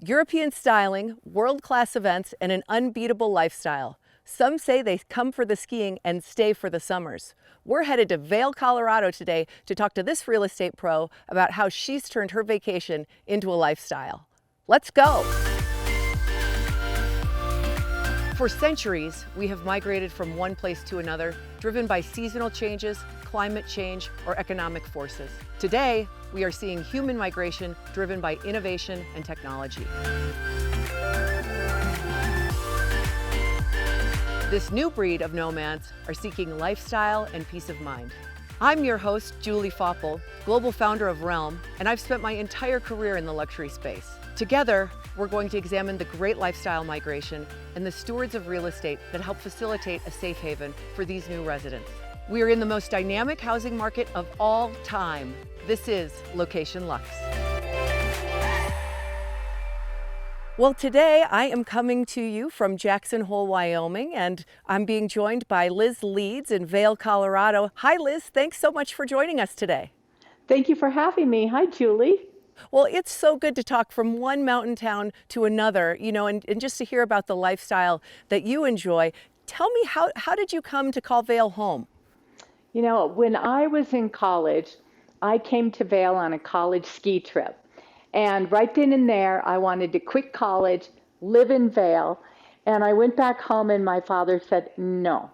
European styling, world-class events, and an unbeatable lifestyle. Some say they come for the skiing and stay for the summers. We're headed to Vail, Colorado today to talk to this real estate pro about how she's turned her vacation into a lifestyle. Let's go. For centuries, we have migrated from one place to another, driven by seasonal changes, climate change, or economic forces. Today, we are seeing human migration driven by innovation and technology. This new breed of nomads are seeking lifestyle and peace of mind. I'm your host, Julie Foppel, global founder of Realm, and I've spent my entire career in the luxury space. Together, we're going to examine the great lifestyle migration and the stewards of real estate that help facilitate a safe haven for these new residents. We are in the most dynamic housing market of all time. This is Location Luxe. Well, today I am coming to you from Jackson Hole, Wyoming, and I'm being joined by Liz Leeds in Vail, Colorado. Hi, Liz. Thanks so much for joining us today. Thank you for having me. Hi, Julie. Well, it's so good to talk from one mountain town to another, and just to hear about the lifestyle that you enjoy. Tell me, how did you come to call Vail home? You know, when I was in college, I came to Vail on a college ski trip. And right then and there, I wanted to quit college, live in Vail. And I went back home and my father said, no.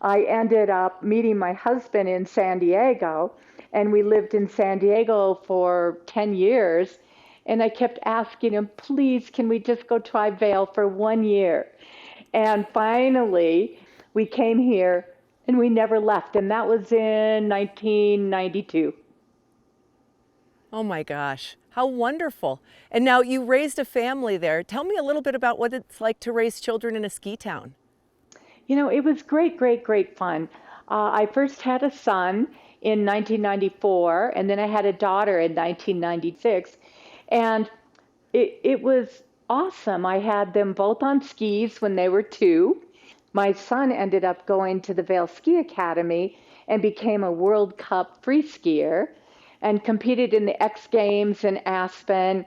I ended up meeting my husband in San Diego. And we lived in San Diego for 10 years. And I kept asking him, please, can we just go try Vail for 1 year? And finally, we came here and we never left. And that was in 1992. Oh my gosh, how wonderful. And now you raised a family there. Tell me a little bit about what it's like to raise children in a ski town. You know, it was great, great, great fun. I first had a son in 1994, and then I had a daughter in 1996. And it was awesome. I had them both on skis when they were 2. My son ended up going to the Vail Ski Academy and became a World Cup free skier and competed in the X Games in Aspen.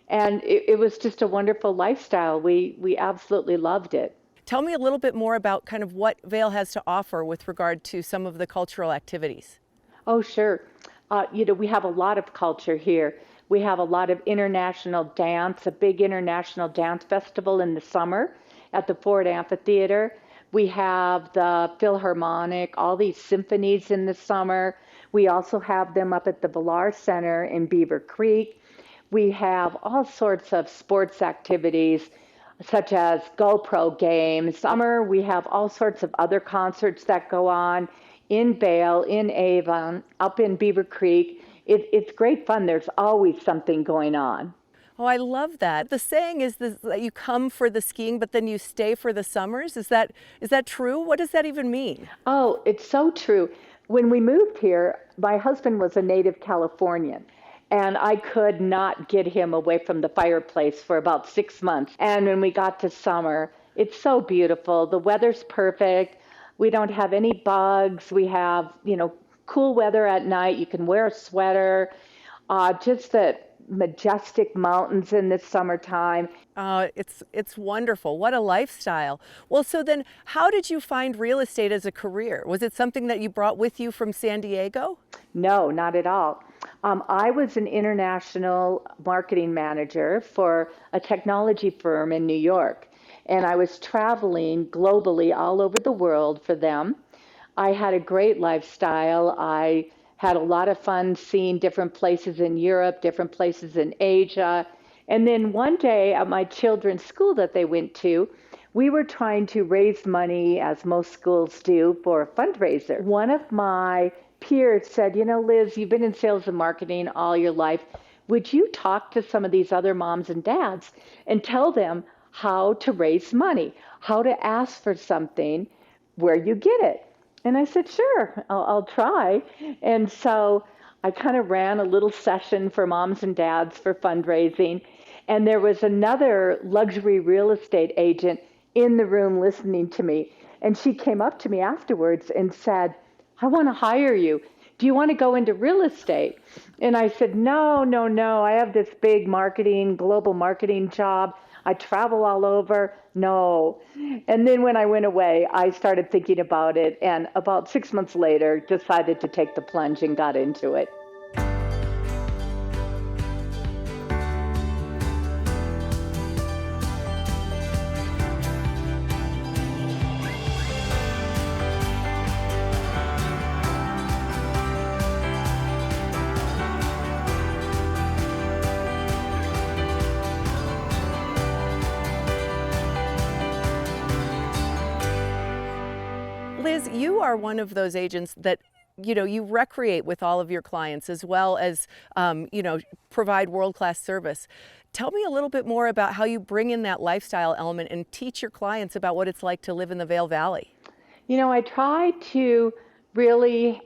And it was just a wonderful lifestyle. We absolutely loved it. Tell me a little bit more about kind of what Vail has to offer with regard to some of the cultural activities. Oh, sure. We have a lot of culture here. We have a lot of international dance, a big international dance festival in the summer at the Ford Amphitheater. We have the Philharmonic, all these symphonies in the summer. We also have them up at the Villar Center in Beaver Creek. We have all sorts of sports activities, such as GoPro games. Summer, we have all sorts of other concerts that go on in Vail, in Avon, up in Beaver Creek. It's great fun. There's always something going on. Oh, I love that. The saying is that you come for the skiing, but then you stay for the summers. Is that true? What does that even mean? Oh, it's so true. When we moved here, my husband was a native Californian, and I could not get him away from the fireplace for about 6 months. And when we got to summer, it's so beautiful. The weather's perfect. We don't have any bugs. We have, cool weather at night. You can wear a sweater. Just the majestic mountains in the summertime. It's wonderful. What a lifestyle. Well, so then how did you find real estate as a career? Was it something that you brought with you from San Diego? No, not at all. I was an international marketing manager for a technology firm in New York, and I was traveling globally all over the world for them. I had a great lifestyle. I had a lot of fun seeing different places in Europe, different places in Asia. And then one day at my children's school that they went to, we were trying to raise money, as most schools do, for a fundraiser. One of my peers said, Liz, you've been in sales and marketing all your life. Would you talk to some of these other moms and dads and tell them how to raise money, how to ask for something where you get it? And I said, sure, I'll try. And so I kind of ran a little session for moms and dads for fundraising. And there was another luxury real estate agent in the room listening to me. And she came up to me afterwards and said, I want to hire you. do you want to go into real estate? And I said, no, no, no. I have this big global marketing job. I travel all over. No. And then when I went away, I started thinking about it. And about 6 months later, decided to take the plunge and got into it. Liz, you are one of those agents that you recreate with all of your clients as well as, provide world-class service. Tell me a little bit more about how you bring in that lifestyle element and teach your clients about what it's like to live in the Vail Valley. I try to really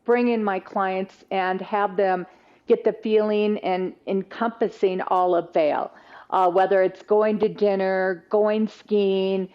bring in my clients and have them get the feeling and encompassing all of Vail, whether it's going to dinner, going skiing,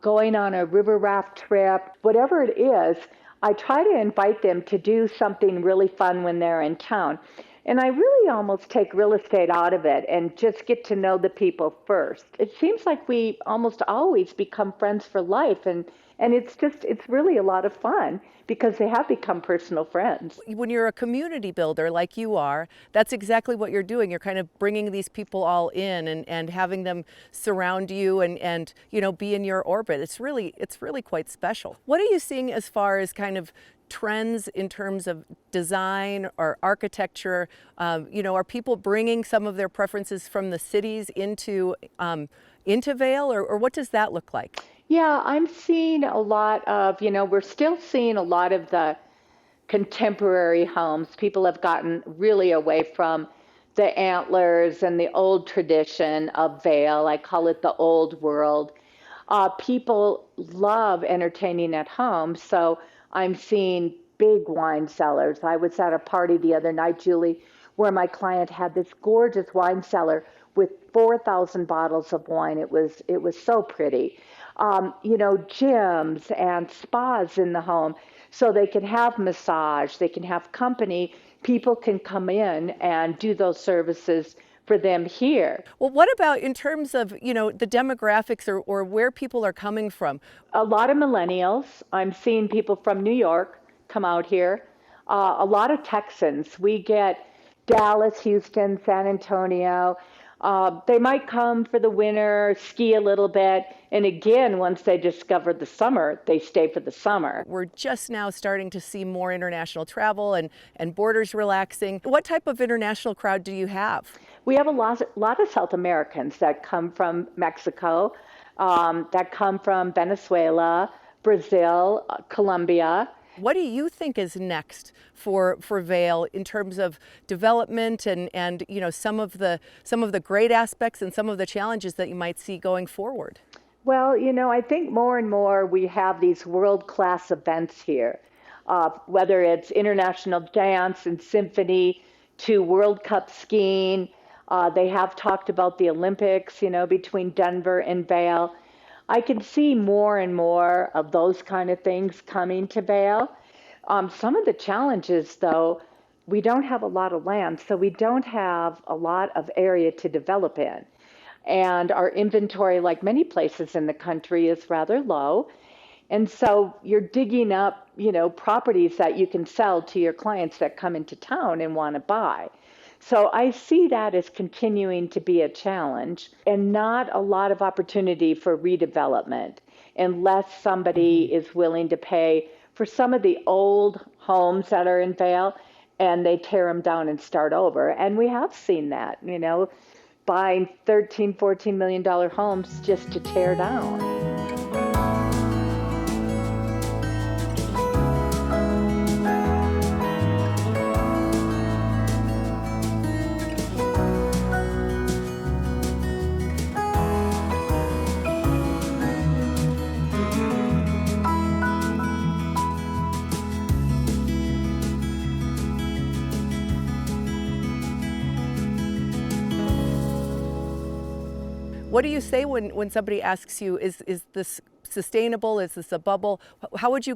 going on a river raft trip, whatever it is. I try to invite them to do something really fun when they're in town. And I really almost take real estate out of it and just get to know the people first. It seems like we almost always become friends for life, and it's really a lot of fun because they have become personal friends. When you're a community builder like you are, that's exactly what you're doing. You're kind of bringing these people all in and having them surround you and be in your orbit. It's really quite special. What are you seeing as far as kind of trends in terms of design or architecture? Are people bringing some of their preferences from the cities into Vail, or what does that look like? Yeah, I'm seeing a lot of, we're still seeing a lot of the contemporary homes. People have gotten really away from the antlers and the old tradition of Vail. I call it the old world. People love entertaining at home, so I'm seeing big wine cellars. I was at a party the other night, Julie, where my client had this gorgeous wine cellar with 4,000 bottles of wine. It was so pretty. Gyms and spas in the home, so they can have massage, they can have company. People can come in and do those services for them here. Well, what about in terms of, the demographics or where people are coming from? A lot of millennials. I'm seeing people from New York come out here. A lot of Texans. We get Dallas, Houston, San Antonio. They might come for the winter, ski a little bit, and again, once they discover the summer, they stay for the summer. We're just now starting to see more international travel and borders relaxing. What type of international crowd do you have? We have a lot of South Americans that come from Mexico, that come from Venezuela, Brazil, Colombia. What do you think is next for Vail in terms of development and some of the great aspects and some of the challenges that you might see going forward? Well, I think more and more we have these world-class events here, whether it's international dance and symphony to World Cup skiing. They have talked about the Olympics, between Denver and Vail. I can see more and more of those kind of things coming to Vail. Some of the challenges, though, we don't have a lot of land, so we don't have a lot of area to develop in. And our inventory, like many places in the country, is rather low. And so you're digging up, properties that you can sell to your clients that come into town and want to buy. So I see that as continuing to be a challenge and not a lot of opportunity for redevelopment unless somebody is willing to pay for some of the old homes that are in Vail and they tear them down and start over. And we have seen that, buying $13, $14 million homes just to tear down. What do you say when somebody asks you, is this sustainable? Is this a bubble? How would you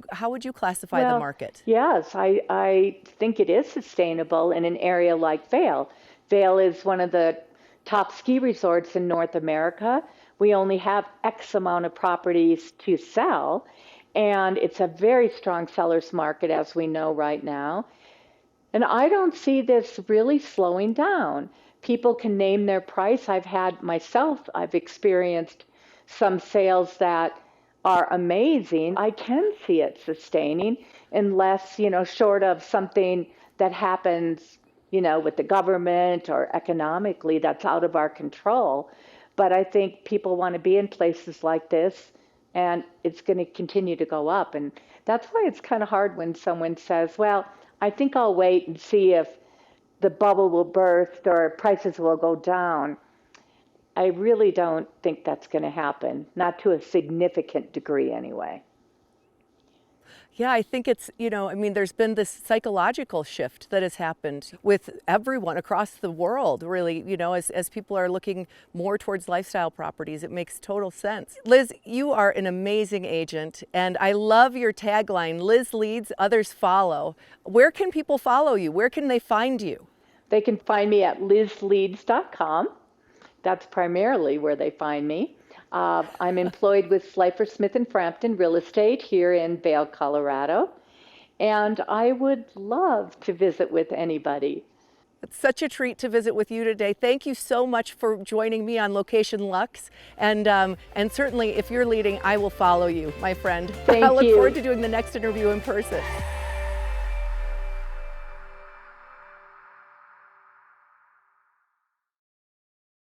classify the Well, market? yes, I think it is sustainable in an area like Vail. Vail is one of the top ski resorts in North America. We only have X amount of properties to sell, and it's a very strong seller's market, as we know right now. And I don't see this really slowing down. People can name their price. I've experienced some sales that are amazing. I can see it sustaining unless, short of something that happens, with the government or economically that's out of our control. But I think people want to be in places like this and it's going to continue to go up. And that's why it's kind of hard when someone says, well, I think I'll wait and see if the bubble will burst or prices will go down. I really don't think that's going to happen, not to a significant degree anyway. Yeah, I think I mean, there's been this psychological shift that has happened with everyone across the world, really, as people are looking more towards lifestyle properties. It makes total sense. Liz, you are an amazing agent, and I love your tagline, Liz Leeds, others follow. Where can people follow you? Where can they find you? They can find me at lizleeds.com. That's primarily where they find me. I'm employed with Slifer Smith and Frampton Real Estate here in Vail, Colorado, and I would love to visit with anybody. It's such a treat to visit with you today. Thank you so much for joining me on Location Luxe, and certainly if you're leading, I will follow you, my friend. Thank I look you. forward to doing the next interview in person.